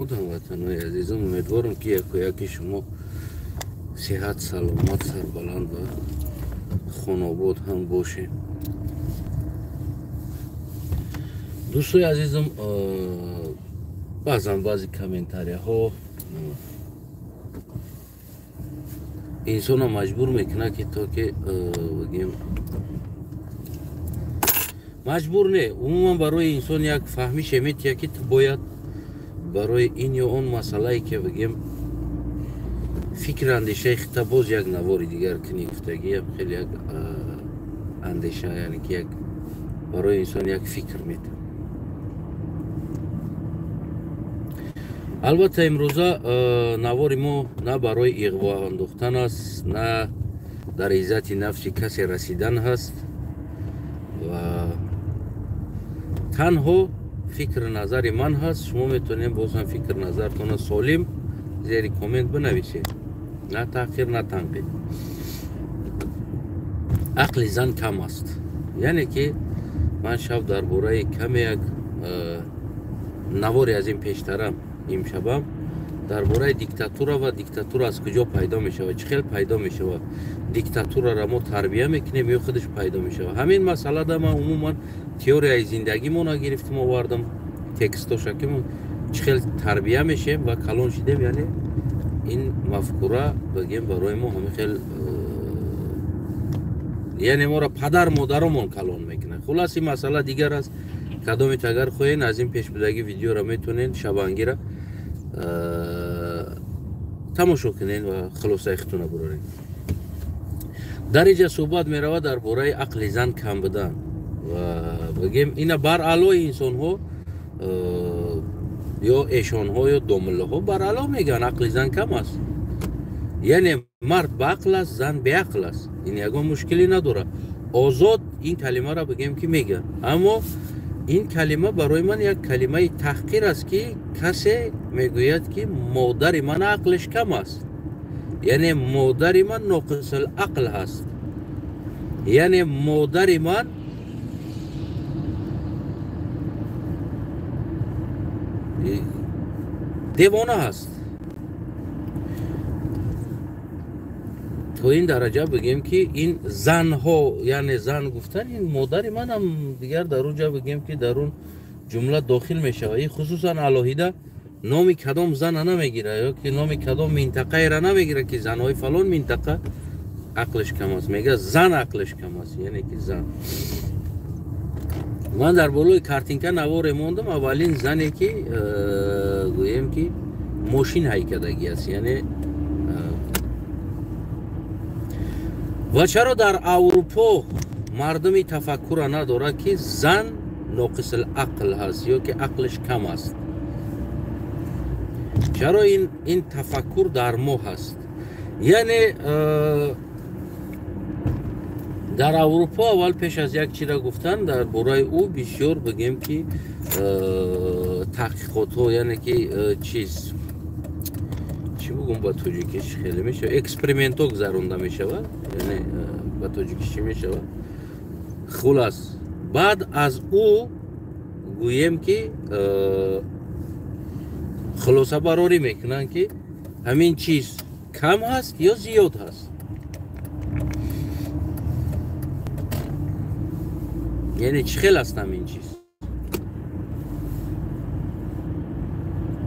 هموطنان عزیزم، امیدوارم که یکی شما صحت سلامت سربلند و خانواده هم باشه. دوستای عزیزم، بعضی کامنتاری ها انسان ها مجبور میکنه که تا که بگیم مجبور نه، عموما برای انسان یک فهمی شمید که باید برای این یا اون مسئله که بگیم فکر اندیشه خطا باز یک نواری دیگر کنی گفتگی هم خیلی یک اندیشه، یعنی که یک برای انسان یک فکر میده. البته امروزه نواری ما نه برای اغوا انداختن است، نه در عزت نفس کسی رسیدن هست و تنها فکر نظر من هست. شما میتونید باز هم فکر نظرتون سالم زیر کامنت بنویسید، نه تحقیر نه تنقید. عقل زن کم است، یعنی که من شب درباره کم یک نواری از این پیشترم امشبم درباره دیکتاتور و دیکتاتور از کجا پیدا میشه و چه خیلی پیدا میشه و دیکتاتور را ما تربیه میکنیم یا خودش پیدا میشه. همین مسئله دا من عموما تئوری زندگی مون گرفتم آوردم تکستاش که ما چه خیلی تربیه میشیم و کلان شدیم، یعنی این مفکوره بگیم برای ما همه خیلی یعنی ما را پدر مادرمون کلان میکنه. خلاص این مسئله دیگر است. کدامت اگر خواهین از این پیش بدگی ویدیو را میتونین شبانگی را تماشا کنین و خلاصه اختون برارین. در اینجا صحبت میرود درباره عقل زن کم بدن و بگیم اینا بر علاوه انسان ها یا ایشان ها یا دومله ها بر علاوه میگن عقل زن کم است، یعنی مرد به عقل است زن به عقل است، این یگان مشکلی نداره. آزاد این کلمه را بگیم که میگن، اما این کلمه برای من یک کلمه تحقیر است که کسی میگوید که مادر من عقلش کم است، یعنی مادر من ناقص العقل هست، یعنی مادر من دیوانه هست. تو این درجه بگیم که این زن ها، یعنی زن گفتن این مادر من هم دیگر در اونجا بگیم که در اون جمله داخل میشه و این خصوصا علاهیده نام کدام زن نمیگیره یا که نام کدام منطقه را نمیگیره که زنهای فلان منطقه عقلش کم است، میگه زن عقلش کم است، یعنی که زن. من در بالای کارتینکا نوار موندم اولین زنی که گویم که ماشین هیکدگی است، یعنی و چرا در اروپا مردمی تفکر نداره که زن ناقص العقل هست یا که عقلش کم است؟ چرا این تفکر در ما هست؟ یعنی در اروپا اول پیش از یک چی را گفتن در برای او بسیار بگیم که تحقیقات ها، یعنی که چیز چی بگم با توجیکش خیلی میشه اکسپریمنت ها گذرونده میشه، یعنی با توجیکش چی میشه. خلاص بعد از او گویم که خلاصه براری میکنن که همین چیز کم هست یا زیاد هست، یعنی چه خیلی هست همین چیز.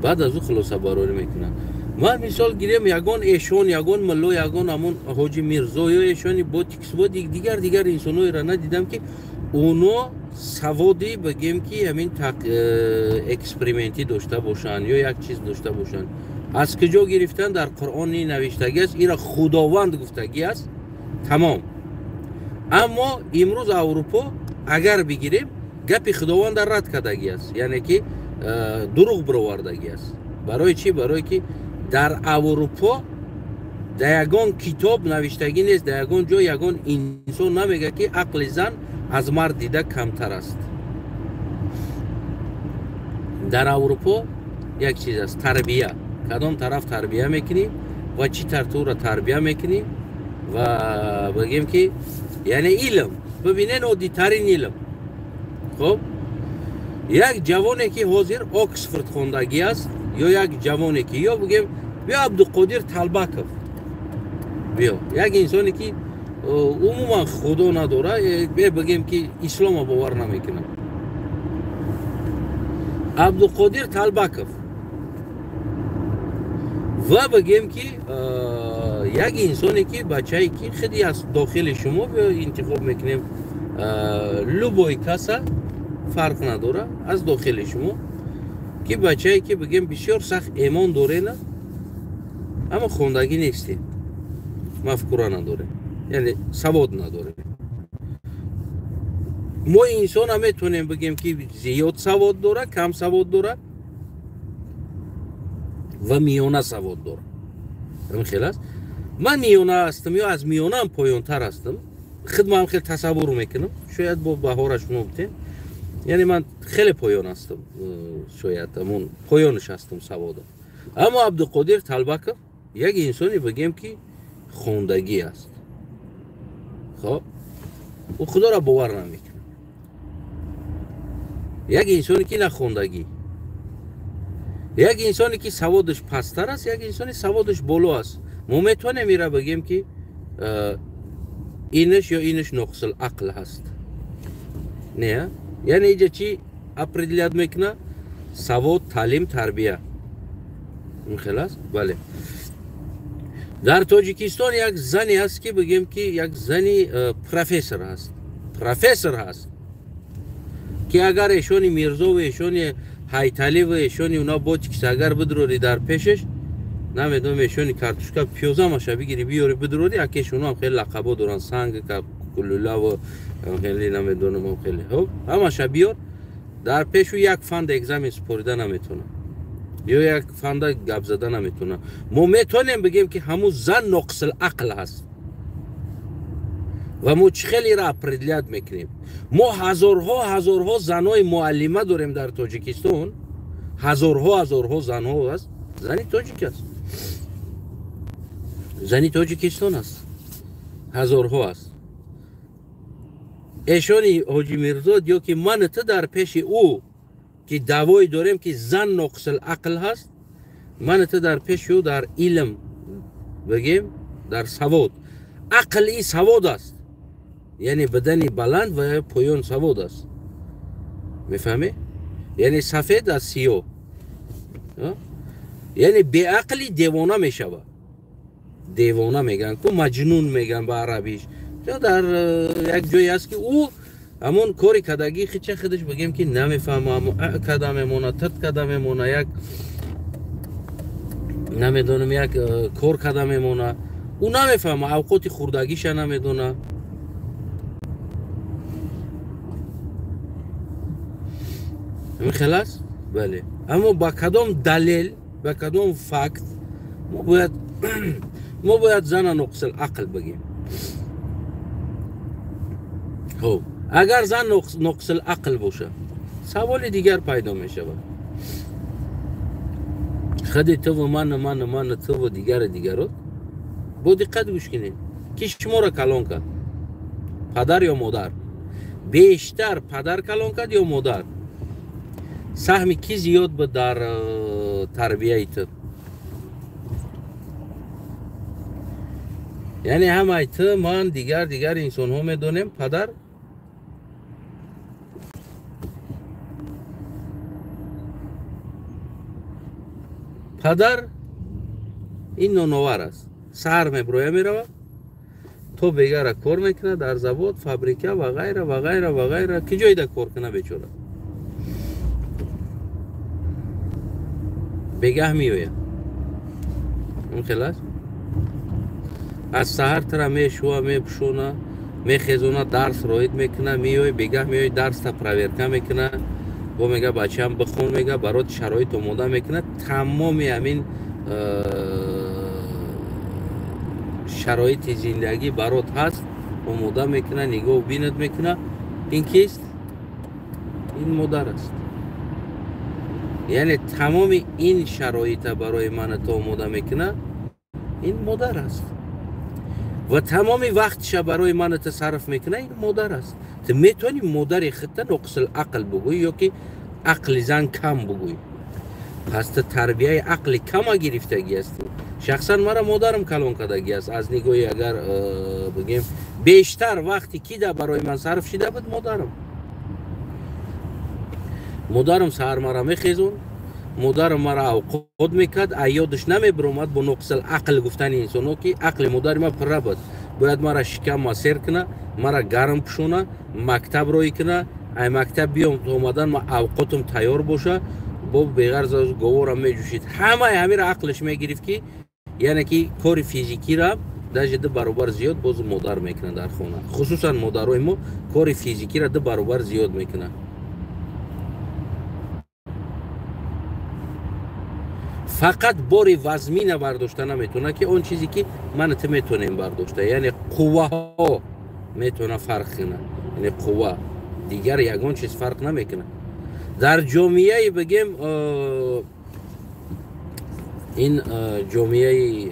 بعد از او خلاصه براری میکنن. من مثال گیریم یگان ایشان، یگان ملو، یگان همون حاجی میرزا یا ایشانی با تکس با دیگر انسانایی را ندیدم که اونا سوادی بگیم که همین اکسپریمنتی داشته باشن یا یک چیز داشته باشن. از کجا گرفتن؟ در قرآن نوشتگی است، ایرا خداوند گفتگی است، تمام. اما امروز اروپا اگر بگیریم گپ خداوند در رد کردگی است، یعنی که دروغ برآوردگی است. برای چی؟ برای که در اروپا در یگان کتاب نوشتگی نیست، در یگان جا یگان انسان نمیگه که عقل زن از مرد دیده کمتر است. در اروپا یک چیز است، تربیه. کدام طرف تربیه میکنی و چی تو را تربیه میکنی و بگیم که یعنی علم. ببینین عادی ترین علم. خب یک جوانی که حاضر آکسفورد خوندگی است یا یک جوانی که یا بگیم بیا عبدالقادر طلبکov بیا یک انسانی که عموما خدا نداره بگیم که اسلام باور نمیکنه عبدالقادر طلبکov و بگیم که یک انسانی که بچه‌ای که خیلی از داخل شما انتخاب میکنیم لوبای کسا فرق نداره از داخل شما که بچه‌ای که بگیم بسیار سخت ایمان داره نه اما خوندگی نیستی مفکوره نداره یعنی سواد نداره ما انسان هم میتونیم بگیم که زیاد سواد داره کم سواد داره و میانه سواد داره همین خیلی است من میانه هستم یا از میانه هم پایان تر هستم خدمت خیلی تصور میکنم شاید با بهارش نبودیم یعنی من خیلی پایان هستم شاید همون پایانش هستم سوادم اما عبدالقادر طلبکov یک انسانی بگیم که خوندگی است خب او خدا را باور نمیکنه یک انسانی که نخوندگی یک انسانی که سوادش پستر است یک انسانی سوادش بالا است ما میتونیم میره بگیم که اینش یا اینش نقص العقل هست نه یعنی اینجا چی اپریدلیت میکنه سواد تعلیم تربیه این خلاص بله در تاجیکستان یک زنی هست که بگیم که یک زنی پروفسور هست که اگر ایشونی میرزا و ایشونی هایتالی و ایشونی اونا بوچکس اگر بدروری در پیشش نمیدونم ایشونی کارتوشکا پیوزا ماشه بگیری بیاری بدروری اکیش اونا هم خیلی لقبا دارن سنگ کلولا و خیلی نمیدونم خیلی همه بیار در پیشو یک فند اگزم سپوریده نمیتونه یا یک فند گپ زده نمیتونه ما میتونیم بگیم که همون زن نقص العقل هست و ما خیلی را اپریدلیت میکنیم ما هزارها زنای معلمه داریم در تاجیکستان هزارها زنها هست زنی تاجیک است زنی تاجیکستان است هزارها است ایشانی حاجی میرزا یا که من تو در پیش او که دعوایی داریم که زن نقص العقل هست من تو در پیش او در علم بگیم در سواد عقل ای سواد است یعنی بدنی بلند و پایان سواد است میفهمی؟ یعنی سفید از سیاه یعنی بی عقلی دیوانه میشود دیوانه میگن که مجنون میگن به عربیش یا در یک جایی هست که او همون کاری کدگی خیچه خودش بگیم که نمیفهمه کده میمونه ترد کده میمونه یک نمیدونم یک کار کده میمونه او نمیفهمه اوقات خوردگیش نمیدونه همین خلاص بله اما با کدام دلیل با کدام فکت ما باید زن نقص العقل بگیم خب اگر زن نقص العقل باشه سوال دیگر پیدا می شود خودی تو و من تو و دیگرات با دقت گوش کنید کی شما را کلان کرد پدر یا مادر بیشتر پدر کلان کرد یا مادر سهم کی زیاد بود در تربیه تو یعنی همه تو من دیگر انسان ها میدونیم پدر این نونوار است سهر میبرویه میروه تو بگره کار میکنه در زباد فابریکه و غیره کی جایی در کار کنه بیچاره بگه میویه اون خلاص از سهر تر میشوه میپشونه میخیزونه درس روید میکنه میوی بگه میوی درس تا پرویرکه میکنه و میگه بچه هم بخون میگه برات شرایط آماده میکنه تمامی همین شرایط زندگی برات هست آماده میکنه نگاه و بینت میکنه این کیست؟ این مادر است یعنی تمام این شرایط برای من تو آماده میکنه این مادر است و تمام وقتش برای من تصرف میکنه این مادر است تو میتونی مادر خودت نقص العقل بگوی یا که عقل زن کم بگوی پس تربیه عقل کم گرفتگی است. شخصا مرا مادرم کلان کردگی است. از نگاهی اگر بگیم بیشتر وقتی کی در برای من صرف شده بود مادرم سحر مرا میخیزون، مادرم مرا اوقات میکرد، یادش نمیبرومد با نقص عقل گفتن انسانو که عقل مادر ما پره بود. باید مرا شکم ماسیر کنه، مرا گرم پشونه، مکتب روی کنه، ای مکتب بیام تو اومدن ما اوقاتم تیار باشه، با بغیر گوارم میجوشید. همه را عقلش میگرفت که یعنی که کار فیزیکی را در جد برابر زیاد باز مادر میکنه در خونه. خصوصا مادرای ما کار فیزیکی را ده برابر زیاد میکنه. فقط باری وزمین برداشته نمیتونه که اون چیزی که من تو میتونیم برداشته، یعنی قوه ها میتونه فرق کنه، یعنی قوه دیگر یگان چیز فرق نمیکنه. در جامعه بگیم این جامعه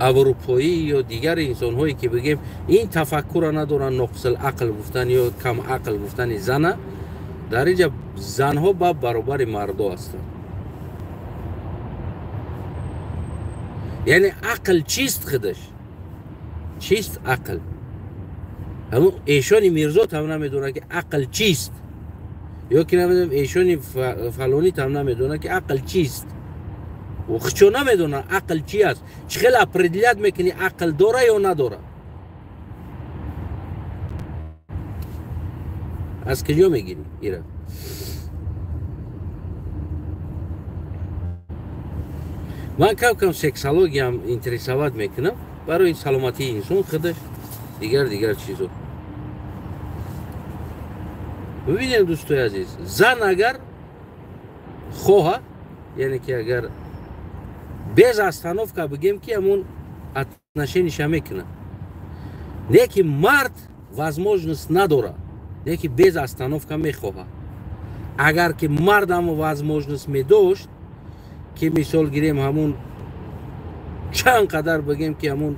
اروپایی یا دیگر انسان هایی که بگیم این تفکر ندارن نقص العقل گفتن یا کم عقل گفتن زنه، در اینجا زنها با برابر مردا هستند. یعنی عقل چیست خودش؟ چیست عقل؟ همون ایشانی میرزا هم نمیدونه که عقل چیست، یا که نمیدونم ایشانی فلانی هم نمیدونه که عقل چیست. و خچو نمیدونه عقل چی است. چخیل اپردیلیت میکنی عقل داره یا نداره؟ از کجا میگیری ایره؟ من کم سکسولوژی هم انترسوات میکنم برای سلامتی انسان خودش دیگر چیزو. ببینید دوستای عزیز، زن اگر خواه، یعنی که اگر بیز استانوف که بگیم که همون اتنشینش میکنه، نه که مرد возможность نداره، نه که بیز استانوف که میخواه. اگر که مرد هم возможность میداشت که مثال گیریم همون چند قدر بگیم که همون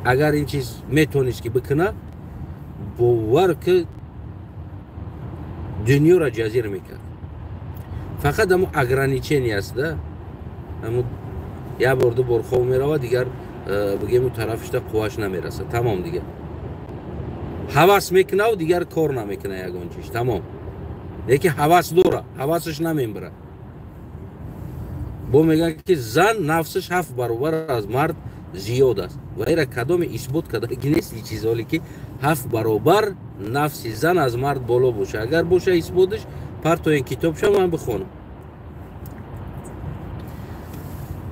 اگر این چیز میتونست که بکنه، باور که دنیا را جزیر میکرد. فقط همون اگرانیچینی است ده، همون یه بار دو بار خواه میره و دیگر بگیم اون طرفش تا قواش نمیرسه، تمام دیگر حواس میکنه و دیگر کار نمیکنه یگان چیز، تمام. لیکن حواس داره، حواسش نمیبره. با میگن که زن نفسش 7 برابر از مرد زیاد است و ایره کدام اثبات کردگی نیست این چیزایی که 7 برابر نفس زن از مرد بالا باشه. اگر باشه اثباتش پرتو این کتاب شما من بخونم.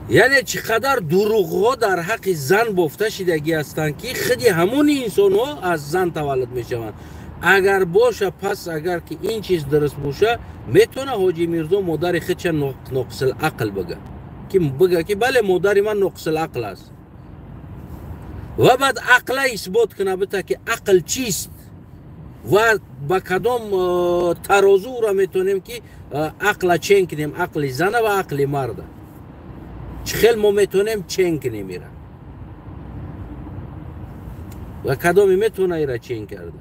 یعنی چقدر دروغ ها در حق زن بافته شدگی هستند که خودی همون انسان ها از زن تولد میشوند. اگر باشه پس اگر که این چیز درست باشه میتونه حاجی میرزا مادر خودش نقص العقل بگه که بله مادر من نقص العقل است و بعد عقل اثبات کنه بته که عقل چیست و با کدام ترازو را میتونیم که عقل چین کنیم، عقل زنه و عقل مرده چخیل ما میتونیم چین کنیم ایره و کدامی میتونه ایره چین کرده.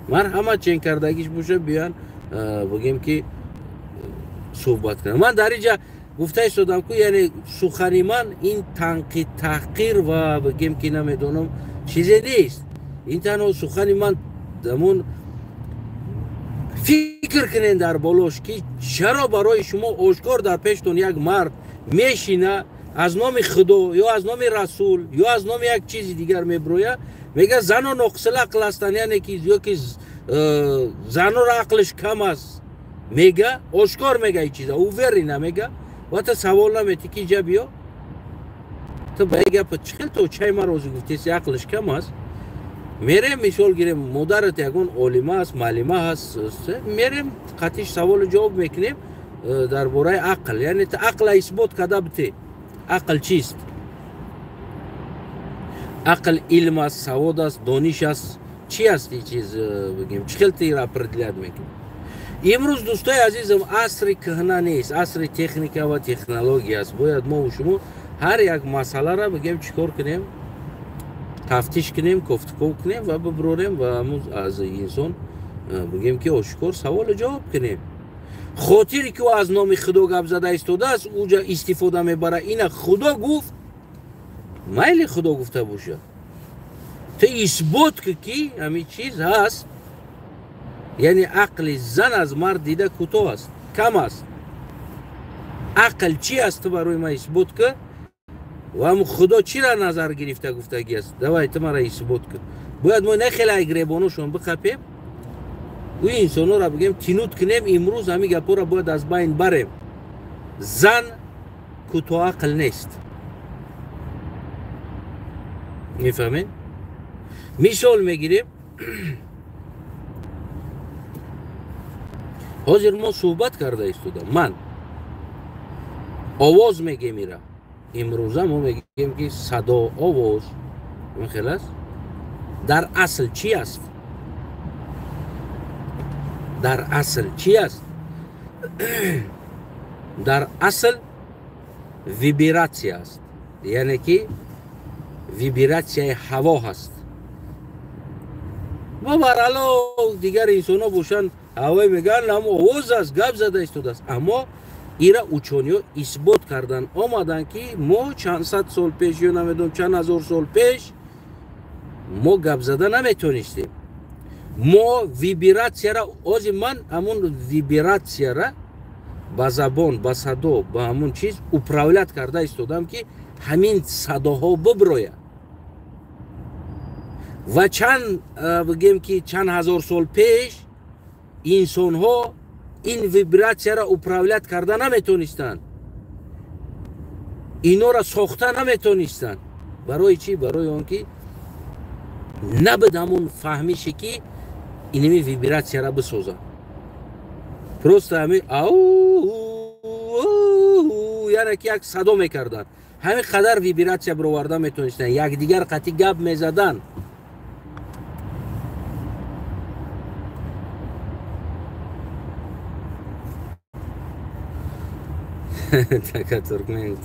من همه چین کردگیش باشه بیان بگیم که صحبت کنم. من در اینجا گفته شدم که یعنی سخنی من این تنقید تحقیر و بگیم که نمیدونم چیزی نیست. این تنها سخنی من دمون فکر کنین در بالاش که چرا برای شما آشکار در پیشتون یک مرد میشینه از نام خدا یا از نام رسول یا از نام یک چیزی دیگر میبرویه میگه زن و نقص العقل هستن، یعنی که یا که زن و عقلش کم است میگه آشکار میگه این چیزا او وری نمیگه و تا سوال نمیتی که جا بیا تو بگه پا چخیل تو چای ما روزی گفتی عقلش کم است میریم مثال گیریم مادرت یکون عالمه است معلمه هست میریم قطعش سوال جواب میکنیم در باره عقل، یعنی تا عقل اثبات کده بتی عقل چیست؟ عقل علم است، سواد است، دانش است، چی است این چیز بگیم چخیل تی را پردلیت میکنیم. امروز دوستای عزیزم عصر کهنه نیست، عصر تکنیک و تکنولوژی است. باید ما و شما هر یک مسئله را بگیم چیکار کنیم، تفتیش کنیم، گفتگو کنیم و ببریم و از انسان بگیم که آشکار سوال جواب کنیم. خاطری که او از نام خدا گپ زده ایستاده است اوجا استفاده میبره. اینا خدا گفت، میل خدا گفته باشه، تو اثبات که همین چیز هست. یعنی عقل زن از مرد دیده کوتاه است، کم است. عقل چی است تو برای ما اثبات که و هم خدا چی را نظر گرفته گفتگی است. دوای تو مرا اثبات که باید ما نخیلی گریبانوشون بخپیم و این انسان ها را بگیم تینود کنیم. امروز همین گپا را باید از بین بریم. زن کوتاه عقل نیست. میفهمین؟ مثال میگیریم. حاضر ما صحبت کرده ایستادم، من آواز میگیم میره. امروزه ما میگیم که صدا آواز خلاص در اصل چی است؟ در اصل چی است؟ در اصل ویبراسیون است. یعنی که ویبراسیون هوا هست. و برالا دیگر انسان ها باشن هوای میگن هم آواز است، گپ زده ایستاده است. اما ایرا اوچونیو اثبات کردن آمدن که ما چند صد سال پیش یا نمیدونم چند هزار سال پیش ما گپ زده نمیتونستیم. ما ویبراسیون را از من همون ویبراسیون را با زبان، با صدا، با همون چیز اپراولت کرده ایستادم که همین صداها ببروید. و چند بگیم که چند هزار سال پیش انسان ها این ویبراسیون را اپراولت کرده نمیتونستن، اینا را ساخته نمیتونستن. برای چی؟ برای اون که نبود همون فهمیشه که اینمی ویبراسیون را بسازن. پروست همین یعنی که یک صدا میکردن، همین قدر ویبراسیون برآورده میتونستن، یک دیگر قطعی گپ میزدن. تکا ترکمن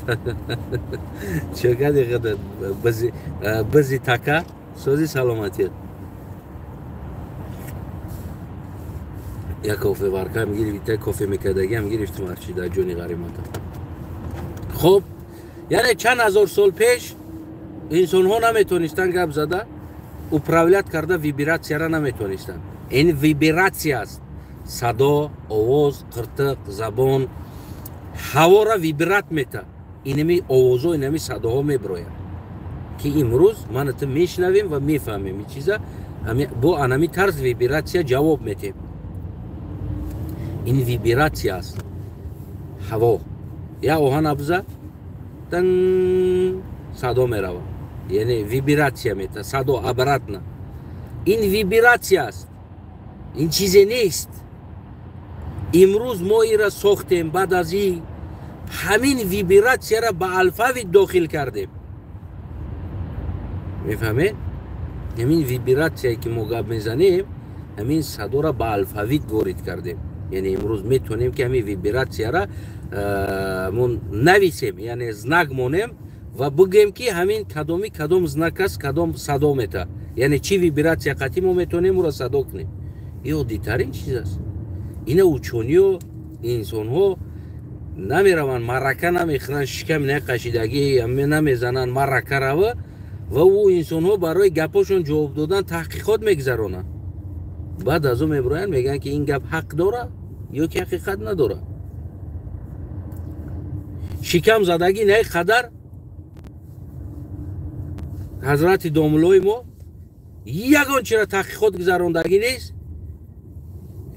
چقدر قدر بزی تکا سوزی سلامتیت. یا کافه ورکه هم گرفت، کافه میکردگی هم گرفتم هرچی در جونی غریمانتا. خب یعنی چند هزار سال پیش انسان ها نمیتونستن گپ زده، اپراولت کرده ویبراسیون را نمیتونستن. این ویبراسیون است. صدا، آواز، قرتق، زبان هوا را ویبرات میته. اینمی آوازها، اینمی صداها میبروید که امروز من تو میشنویم و میفهمیم این چیزا. با انمی طرز ویبراسیون جواب میتیم. این ویبراسیون است. هوا یا آهن ابزه تن صدا میروه، یعنی ویبراسیون میته، صدا عبارت نه. این ویبراسیون است، این چیزی نیست. امروز ما ای را ساختیم، بعد از این همین ویبراسیون را به الفاویت داخل کردیم. میفهمید؟ همین ویبراسیون که ما گپ میزنیم همین صدا را به الفاویت وارد کردیم. یعنی امروز میتونیم که همین ویبراسیون را نویسیم، یعنی زنگ مونیم و بگیم که همین کدومی کدوم زنگ است، کدوم صدا میته. یعنی چی ویبراسیون قطعی ما میتونیم او را صدا کنیم. این عادی‌ترین چیز است. اینا اوچونی و انسان ها نمیروند، مرکه نمیخورن، شکم نقشیدگی نمیزنن مرکه رو و او انسان ها برای گپاشون جواب دادن تحقیقات میگذرونن. بعد از اون میبروین میگن که این گپ حق داره یا که حقیقت نداره. شکم زدگی نه قدر حضرت داملوی ما یگان چرا تحقیقات گذروندگی نیست.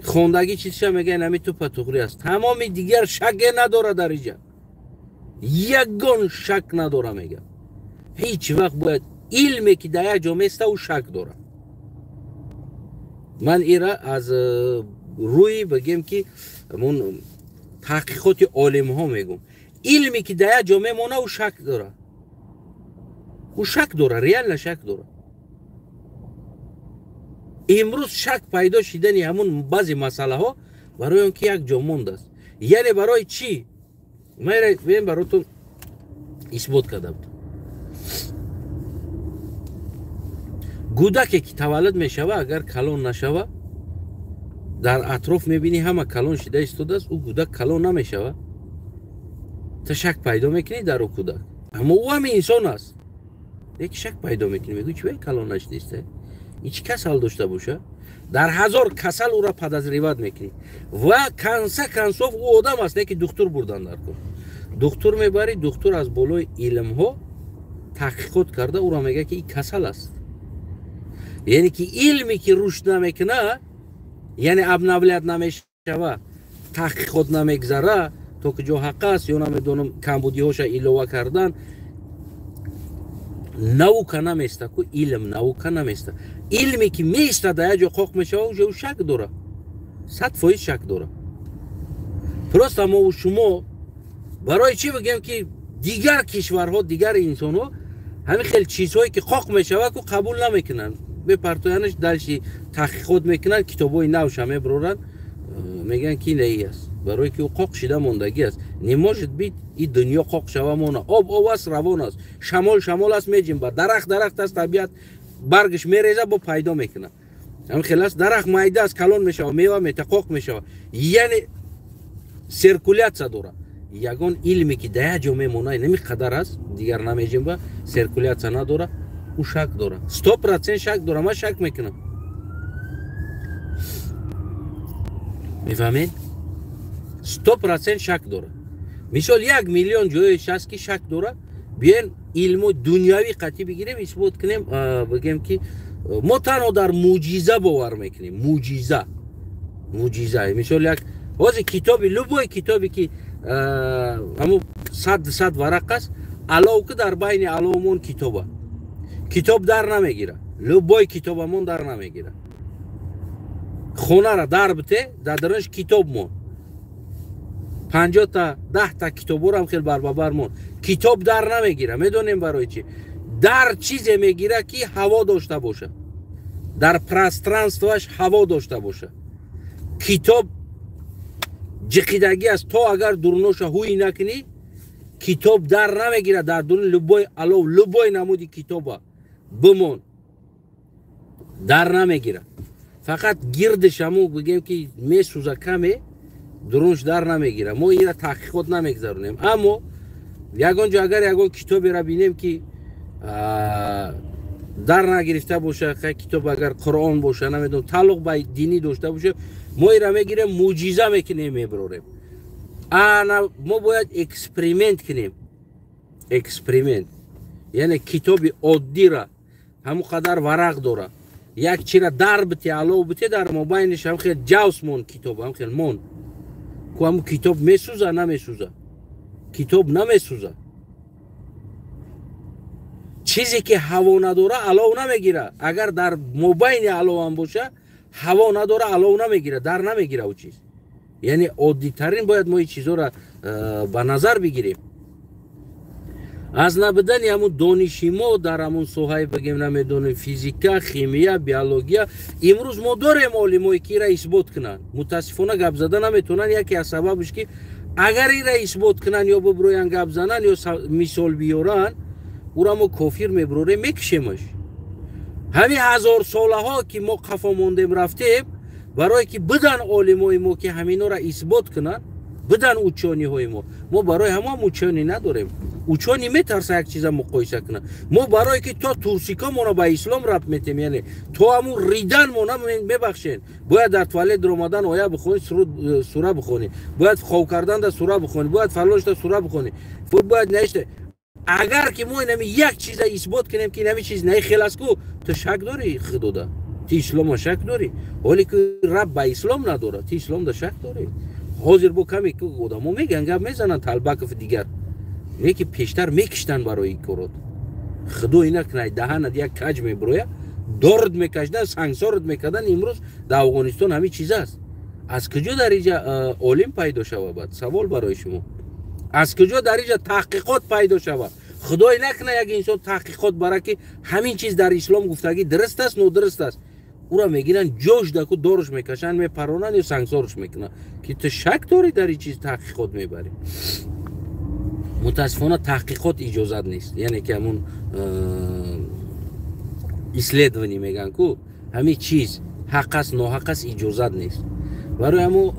خوندگی چیزش میگن همین تو پتوخری است. تمامی دیگر شک نداره در اینجا، یگان شک نداره. میگم هیچ وقت باید علمی که در یک جامعه است او شک داره. من ایرا از روی بگیم که من تحقیقات عالم ها میگم، علمی که در یک جامعه مونه او شک داره، او شک داره، ریال شک داره. امروز شک پیدا شدنی همون بعضی مسئله ها برای اون که یک جا مونده است. یعنی برای چی؟ من براتون اثبات کردم. کودکی که تولد میشوه اگر کلان نشوه در اطراف میبینی همه کلان شده ایستاده است، او کودک کلان نمیشود. تا شک پیدا میکنی در او کودک، اما او هم انسان است. یک شک پیدا میکنی، میگوی چه کلان نشده است، این چه کسل داشته باشه. در هزار کسل او را پدازریوت میکنی و کنسوف او آدم است، نه که دکتر بردن در کن. دکتر میبری، دکتر از بالای علم ها تحقیقات کرده او را میگه که این کسل است. یعنی که علمی که رشد نمیکنه، یعنی ابنولیت نمیشوه، تحقیقات نمیگذره تا که جا حق است یا نمیدونم کمبودی هاش ایلوه کردن، نوکه نمیسته که علم نوکه نمیسته. علمی که میسته در جا قاق میشه او شک داره، 100% شک داره. پرست اما شما برای چی بگیم که دیگر کشورها، دیگر انسان ها همین خیلی چیزهایی که قاق میشه که قبول نمیکنن، به پرتوینش درشی تحقیقات میکنن، کتابای نوش همه برورن، میگن که این است، برای که او قاق شده موندگی است. نماجد بید این دنیا قاق شوه مونه، آب است، روان است، شمال است، میجیم با درخت است، طبیعت برگش میریزه با پیدا میکنه. همین خیلی است، درخت مایده است، کلان میشه، میوه میته، قاق میشه، یعنی سرکولیت داره. یگان علمی که ده جا میمونه نمیقدر است، دیگر نمیجیم با سرکولیت نداره، او شک داره، 100% شک داره. من شک میکنم، میفهمین؟ 100% شک داره. مثال 1 میلیون جایش هست که شک داره. بیاین علم دنیاوی قطعی بگیریم، اثبات کنیم، بگیم که ما تنها در معجزه باور میکنیم. معجزه مثال یک واسه کتابی، لبوی کتابی که همون 100 ورق است، علاوه که در بین علامون کتاب در نمیگیره، لبوی کتابمون در نمیگیره. خونه را در بته، در درش کتاب مون 50 تا 10 تا کتاب هم خیلی بربر مون، کتاب در نمیگیره. میدونیم برای چی؟ در چیزی میگیره که هوا داشته باشه، در پرسترانسوش هوا داشته باشه. کتاب جقیدگی است، تو اگر درونوش هوی نکنی کتاب در نمیگیره. در درون لبوی علاو لبوی نمودی کتاب بمون در نمیگیره، فقط گردش همو بگیم که میسوزه کمه، درونش در نمیگیره. ما این را تحقیقات نمیگذارونیم. اما یگان جا اگر یگان کتابی را بینیم که در نگرفته باشه، کتاب اگر قرآن باشه، نمیدونم تعلق به دینی داشته باشه، ما این را میگیریم معجزه میکنیم میبروریم. ما باید اکسپریمنت کنیم. اکسپریمنت یعنی کتاب عادی را همون قدر ورق داره، یک چی را در بتی علاوه بتی، در مابینش هم خیلی جوس مون کتاب هم خیلی مون که همون کتاب میسوزه نمیسوزه، کتاب نمیسوزه. چیزی که هوا نداره علاوه نمیگیره. اگر در مابین علاوه هم باشه هوا نداره علاوه نمیگیره، در نمیگیره او چیز. یعنی عادی ترین باید ما این چیزا را به نظر بگیریم. از نبودن همون دانشی ما در همون سوهای بگیم نمیدونیم فیزیکا، خیمیا، بیولوژیا، امروز ما داریم علمایی که را اثبات کنن. متاسفانه گپ زدن نمیتونن، یکی از سببش که اگر این را اثبات کنن یا ببروین گپ زنن یا مثال بیارن، او را ما کافر میبروره میکشیمش. همین 1000 ساله ها که ما قفا موندیم رفتیم برای که بدن علمای ما که همینا را اثبات کنن، بدن اوچانی های ما برای همه اوچانی نداریم. اوچانی میترسه یک چیز مقایسه کنه. ما برای که تا تورسیکا ما به اسلام رفت میتیم، یعنی تو همون ریدن ما میبخشین، باید در توالت رمضان آیه بخونی، سوره بخونی، باید خو کردن در سوره بخونی، باید فلاش در سوره بخونی، باید نشته. اگر که ما اینمی یک چیز اثبات کنیم که اینمی چیز نه خلاص کو، تو شک داری خدا تی اسلام شک داری، ولی که رب به اسلام نداره، تی اسلام دا شک داری. حاضر بو کمی که آدمو میگن گپ میزنن طلبک دیگر نه که پیشتر میکشتن برای این کارات. خدا اینا کنه دهن یک کج میبروه، درد میکشدن، سنگسارت میکردن. امروز در افغانستان همین چیز است. از کجا در اینجا علم پیدا شود؟ بعد سوال برای شما، از کجا در اینجا تحقیقات پیدا شود؟ خدای نکنه یک انسان تحقیقات برای که همین چیز در اسلام گفتگی درست است نادرست است، او را میگیرن جوش دکو دورش میکشن، میپرونن یا سنگسارش میکنن که تو شک داری در این چیز تحقیقات میبری. متاسفانه تحقیقات اجازت نیست، یعنی که همون اسلیدونی میگن که همین چیز حق است ناحق است اجازت نیست. برای همون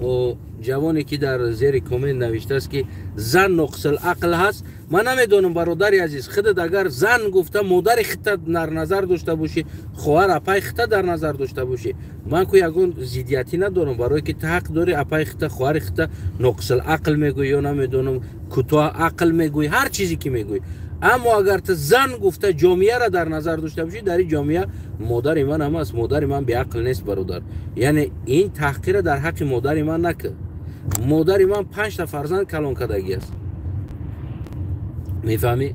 جوانی که در زیر کامنت نوشته است که زن نقص العقل هست، من نمیدونم برادری عزیز، خودت اگر زن گفته مادر خودت در نظر داشته باشی، خواهر اپای خودت در نظر داشته باشی، من که یگون زیدیتی ندارم، برای که حق داری اپای خودت خواهر خودت نقص العقل میگوی یا نمیدونم کوتاه عقل میگوی، هر چیزی که میگوی. اما اگر تو زن گفته جامعه را در نظر داشته باشی، در این جامعه مادر من هم است، مادر من بی عقل نیست برادر. یعنی این تحقیر در حق مادر من نکن. مادر من 5 تا فرزند کلان کردگی است، میفهمی؟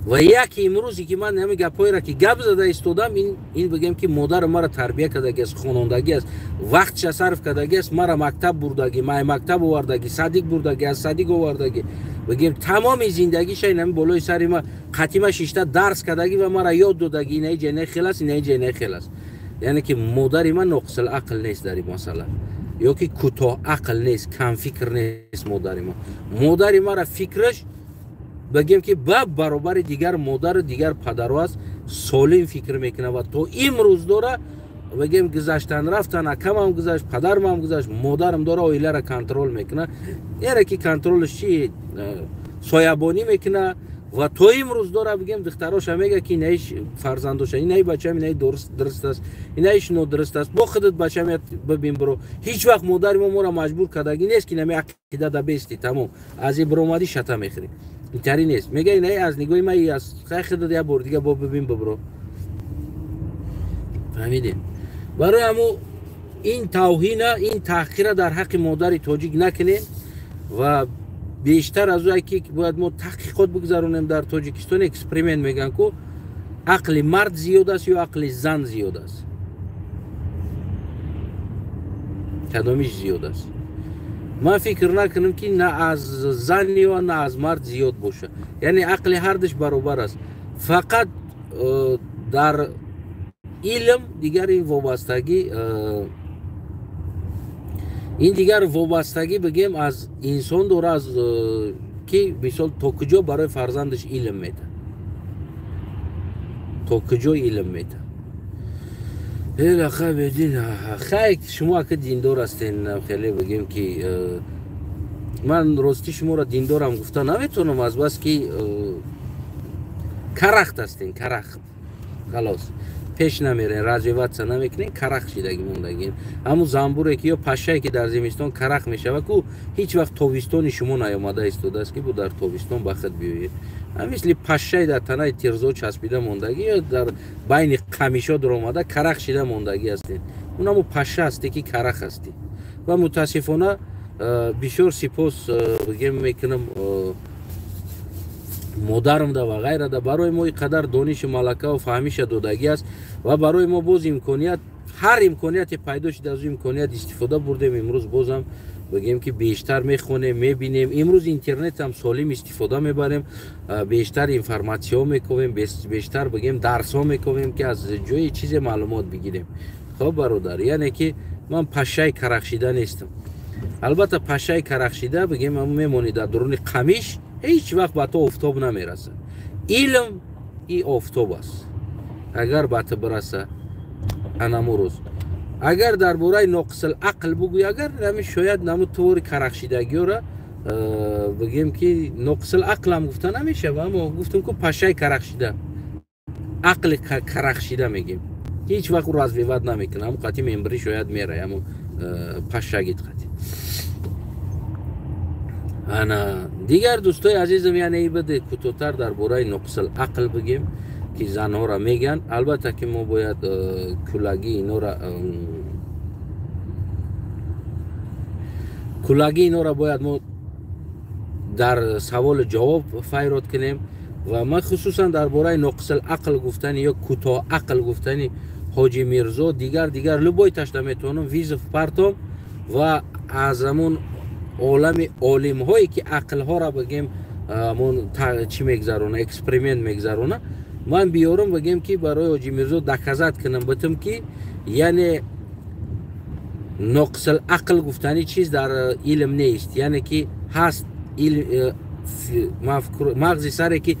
و یکی امروزی که من همین گپایی را که گپ زده ایستادم، این بگم که مادر مرا تربیت کردگی است، خانوادگی است، وقتش صرف کردگی است، مرا مکتب بردگی، ما مکتب آوردگی، صدیق بردگی، از صدیق آوردگی، بگیم تمام زندگیش این بالای سر ما ختیمه 6 تا درس کردگی و مرا یاد دادگی اینه جنه خلاص، اینه جنه خلاص. یعنی که مادر من نقص العقل نیست در این مسئله، یا که کوتاه عقل نیست، کم فکر نیست. مادر ما را فکرش بگیم که برابر دیگر مادر دیگر پدر است، سالم فکر میکنه و تو امروز داره بگیم گذشتن رفتن، اکم هم گذشت، پدرم هم گذشت، مادرم داره اویله را کنترل میکنه. یعنی که کنترلش چی سایبانی میکنه و تو امروز داره بگیم دختراش میگه که اینایش فرزنداش، اینای بچه‌م اینای درست است، اینایش نو درست است، با خودت بچه‌م ببین برو. هیچ وقت مادر ما را مجبور کردگی نیست که نمی عقیده دا بیستی تمام از این برآمدی شتا میخری، اینطوری نیست. میگه اینای از نگاه من از خیلی داد بار دیگه با ببین برو. فهمیدین؟ برای همون این توهین، این تحقیر در حق مادر تاجیک نکنین و بیشتر از اون که باید ما تحقیقات بگذارونیم در تاجیکستان. اکسپریمنت میگن که عقل مرد زیاد است یا عقل زن زیاد است، کدامش زیاد است؟ من فکر نکنم که نه از زن و نه از مرد زیاد باشه، یعنی عقل هر دوش برابر است. فقط در علم دیگر این وابستگی، این دیگر وابستگی بگیم از انسان داره، از که مثال تا کجا برای فرزندش علم میده، تا کجا علم میده. خیلی شما که دیندار هستین، خیلی بگیم که من راستی شما را دیندارم گفته نمیتونم، از بس که کرخت هستین، کرخت خلاص پیش نمیرین، رجوت نمیکنین، کرخ شیدگی موندگین. همون زنبوره که یا پشه که در زمستان کرخ میشه و که هیچ وقت تابستان شما نیامده ایستاده است که بود در تابستان بخت بیایید. مثل پشه در تنه تیرزو چسبیده موندگی یا در بین قمیشا در اومده کرخ شیده موندگی هستین. اون همون پشه هستی که کرخ هستی. و متاسفانه بسیار سپاس بگیم میکنم مادرم ده و غیره ده برای ما قدر دانش ملکه و فهمیش دادگی است و برای ما باز امکانیت، هر امکانیت پیدا شده از امکانیت استفاده بردیم. امروز بازم بگیم که بیشتر میخونیم، میبینیم. امروز اینترنت هم سالم استفاده میبریم، بیشتر انفرماسیون میکنیم، بیشتر بگیم درس ها میکنیم که از جای چیز معلومات بگیریم. خب برادر، یعنی که من پشه کرخشیده نیستم. البته پشه کرخشیده بگیم هم میمونی در درون قمیش، هیچ وقت به تو آفتاب نمیرسه. علم ای آفتاب است، اگر به تو برسه انمو روز. اگر در باره نقص العقل بگوی، اگر نمی شاید نمو طور کرخشیدگی را بگیم که نقص العقل هم گفته نمیشه، اما گفتم که پشه کرخشیده، عقل کرخشیده میگیم. هیچ وقت رو از ویواد نمیکنه، همون قطعی ممبری شاید میره، همون پشه گید قطعی. انا دیگر دوستای عزیزم، یعنی ای بده کوتاه‌تر در باره نقص العقل بگیم که زنها را میگن. البته که ما باید کلاگی اینا را باید ما در سوال جواب فیرات کنیم و من خصوصا در باره نقص العقل گفتنی یا کوتاه عقل گفتنی حاجی میرزا دیگر لبای تشته میتونم ویزف پرتم و از همون عالم هایی که عقل ها را بگیم چی میگذرونه، اکسپریمنت میگذرونه، من بیارم بگیم که برای حاجی میرزا دکزت کنم بتم که یعنی نقص العقل گفتنی چیز در علم نیست. یعنی که هست مغزی سره که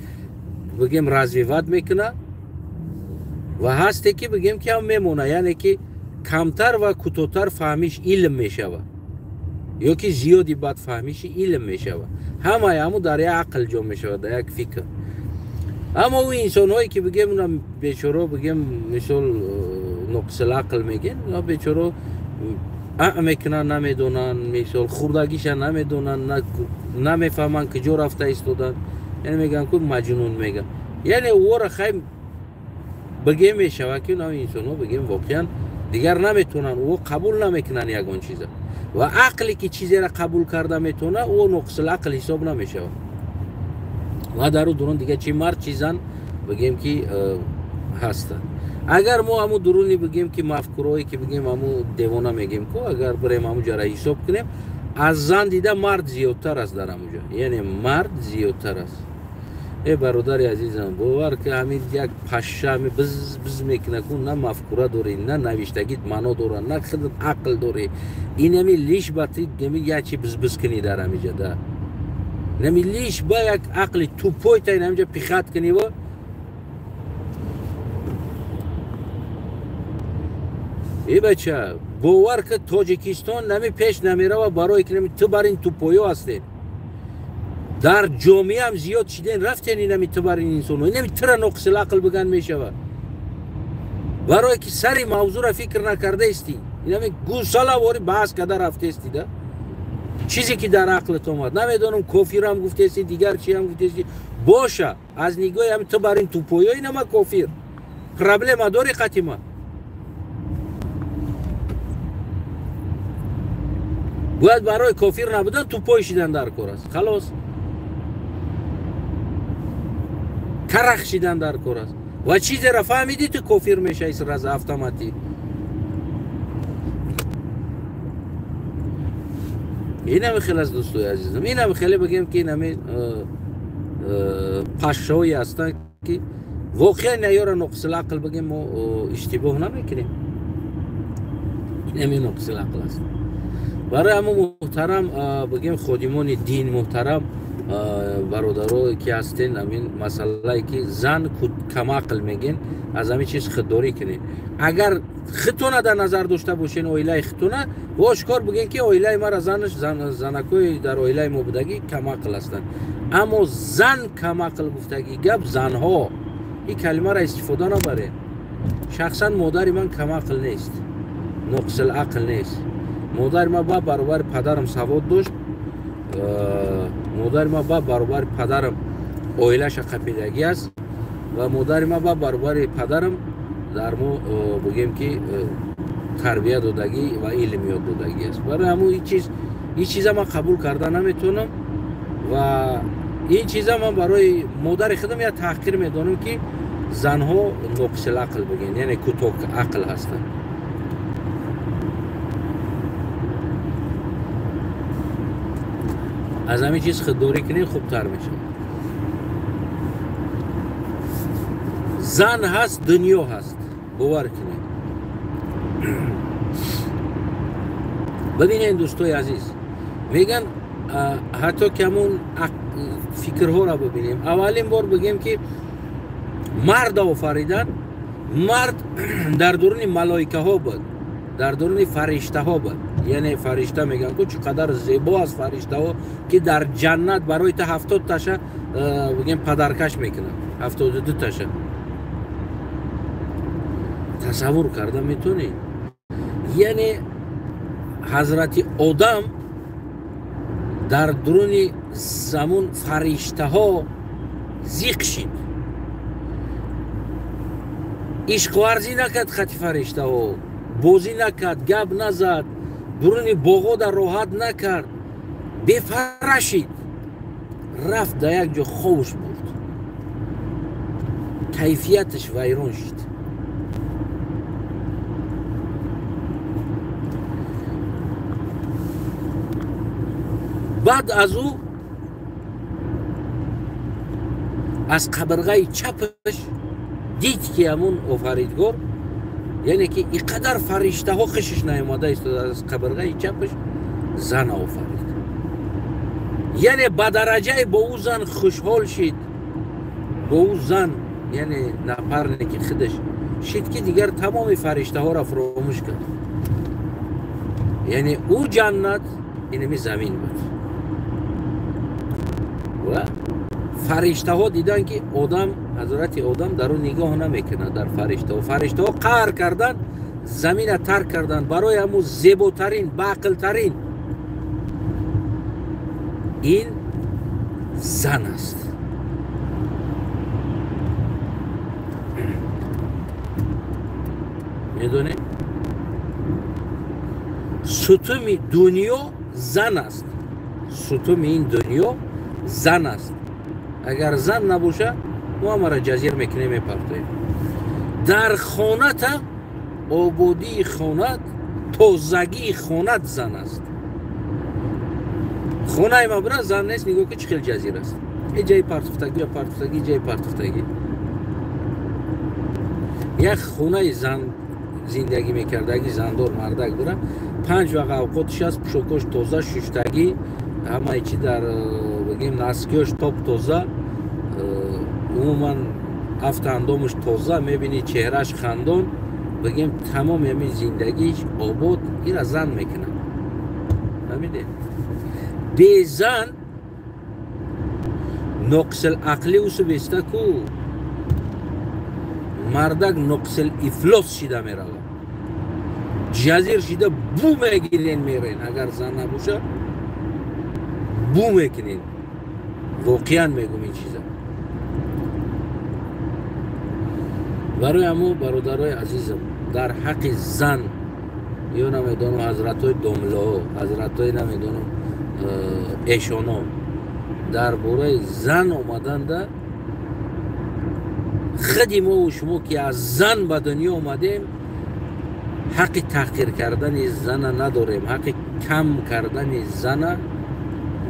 بگیم رازویوت میکنه و هستی که بگیم که هم میمونه، یعنی که کمتر و کوتاه‌تر فهمیش علم میشوه. یا که زیادی بد فهمیش علم میشود، همه همو در یک عقل جا میشود، در یک فکر. اما او انسان هایی که بگیم اونم بیچاره بگیم مثال نقص العقل میگن، بیچاره میکنن نمیدونن، مثال خوردگیش نمیدونن، نمیفهمن کجا رفته ایستادن، یعنی میگن که مجنون میگن. یعنی او را خیلی بگیم میشود که اون انسان ها بگیم واقعا دیگر نمیتونن، او قبول نمیکنن یگان چیزا، و عقلی که چیزی را قبول کرده میتونه او نقص العقل حساب نمیشه. و در درون دیگه چی مرد چیزن بگیم که هستن. اگر ما همو درونی بگیم که مفکورایی که بگیم همو دیوانه میگیم که اگر بریم همو جا را حساب کنیم، از زن دیده مرد زیادتر است در همونجا، یعنی مرد زیادتر است. ای برادر عزیزم باور که همین یک پشه همی بز میکنه که نه مفکوره داری، نه نوشتگیت معنا داره، نه خودت عقل داری. این همی لیش باتی گمی یه چی بز کنی در همینجا ده، نمی لیش با یک عقل توپوی تا این همینجا پیخت کنی و ای بچه باور که تاجیکستان نمی پیش نمیره و برای که نمی تو بر این توپویو هستی. در جامعه هم زیاد چیدین رفتین این نمی تو بر این انسان این نمی تر نقص العقل بگن میشود، برای که سری موضوع را فکر نکرده استی، این نمی گوسالا واری بحث کده رفته استی ده چیزی که در عقلت آمد. نمیدونم کافر هم گفته استی، دیگر چی هم گفته استی، باشه از نگاه هم تو بر این توپویو این ما کافر پرابلم داری قطیما. باید برای کافر نبودن تو پای شیدن در کار است، خلاص کرخ شیدن در کار است. و چیز را فهمیدی تو کافر میشه ایس رز автомати. این هم خیلی از دوستوی عزیزم، این هم خیلی بگیم که این همه پشهایی هستن که واقعا نیاره نقص العقل بگیم ما اشتباه نمیکنیم، این همه نقص العقل است. برای همه محترم بگیم خادمان دین محترم برادرها که هستین، همین مسئله که زن کم عقل میگین از همین چیز خودداری کنین. اگر خودتون در نظر داشته باشین اویلای خودتون و آشکار بگین که اویلای ما را زنکوی در اویلای ما بودگی کم عقل هستن، اما زن کم عقل گفتگی گپ زنها این کلمه را استفاده نبره. شخصا مادر من کم عقل نیست، نقص العقل نیست. مادر ما با برابر پدرم سواد داشت، مادر ما با برابر پدرم اویلش قپیدگی است و مادر ما با برابر پدرم در ما بگیم که تربیت دادگی و علمیات دادگی است. برای همون این چیزا من قبول کرده نمیتونم و این چیزا من برای مادر خودم یا تحقیر میدونم که زنها نقص العقل بگین، یعنی کوتاه عقل هستن. از همین چیز خودداری کنین خوبتر میشه. زن هست دنیا هست، باور کنین. ببینین دوستای عزیز، میگن حتی که همون فکرها را ببینیم. اولین بار بگیم که مرد آفریدن، مرد در درون ملائکه ها بود، در درون فرشته ها بود. یعنی فرشته میگن که چقدر زیبا از فرشته ها که در جنت برای تا 70 تاشه بگیم پدرکش میکنن، 72 تاشه. تصور کرده میتونی؟ یعنی حضرت آدم در درون زمان فرشته ها زیق شید، عشق ورزی نکرد، خط فرشته ها بازی نکرد، گپ نزد، درون باغا در راحت نکرد، بفرشید، رفت در یک جا خوش برد، کیفیتش ویران شد. بعد از او از قبرگاه چپش دید که همون آفریدگار، یعنی که اینقدر فرشته ها خشش نیامده است، از قبرگاه چپش زن آفرید. یعنی به درجه با او زن خوشحال شد، با او زن یعنی نپرنه که خودش شد که دیگر تمام فرشته ها را فراموش کرد. یعنی او جنت اینمی زمین بود و فرشته ها دیدن که آدم حضرت آدم در اون نگاه نمیکنه در فرشته ها. فرشته ها قهر کردن، زمین ترک کردن برای همون زیباترین باعقلترین این زن است. میدونی؟ ستم دنیا زن است. ستم این دنیا زن است. اگر زن نباشه ما مرا جزیر میکنیم میپرتیم. در خانت آبادی خانت تازگی خانت زن است. خانه ما برا زن نیست میگو که چه خیلی جزیر است. این جای پرتفتگی یا پرتفتگی جای پرتفتگی. یک خانه زن زندگی میکردگی زندار مردک داره 5 وقت اوقاتش از پشوکش تازه ششتگی همه چی در بگیم نسکیش تاپ تازه عموما هفت اندامش تازه میبینی چهرش خندان بگیم تمام یعنی زندگیش آباد این را زن میکنه. فهمیده؟ به زن نقص العقلی اوسو بیسته کو مردک نقص الافلاس شده میره جزیر شده بو میگیرین میرین. اگر زن نباشه بو میکنین. واقعا میگم این چیزا. برای امو برادرای عزیزم در حق زن یا نمیدونم حضرت های دملا حضرت های نمیدونم ایشانا در باره زن آمدن ده خودی ما و شما که از زن به دنیا آمدیم حق تحقیر کردن زن نداریم. حق کم کردن زن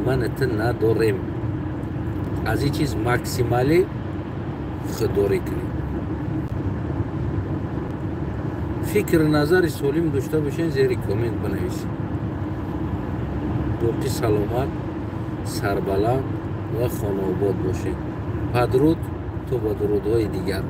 منت نداریم. از این چیز مکسیمالی خودداری کنیم. فکر نظر سالم داشته باشین زیر کامنت بنویسید. باقی سلامت سربلند و خانه آباد باشین. بدرود تو با درودهای دیگر.